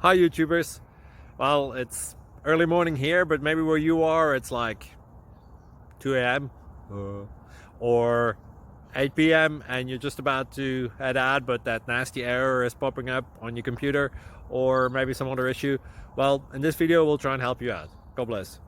Hi YouTubers. Well, it's early morning here, but maybe where you are it's like 2 a.m. or 8 p.m. and you're just about to head out, but that nasty error is popping up on your computer, or maybe some other issue. Well, in this video we'll try and help you out. God bless.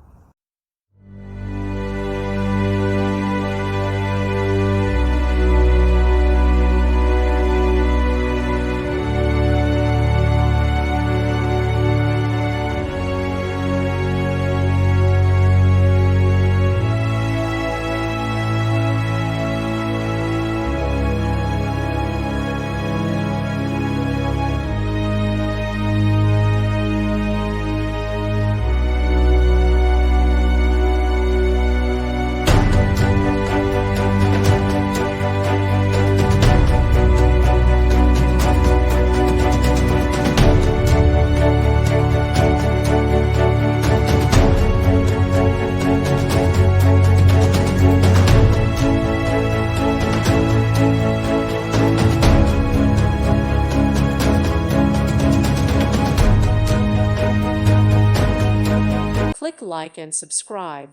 Click like and subscribe.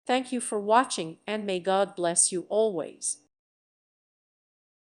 Thank you for watching, and may God bless you always.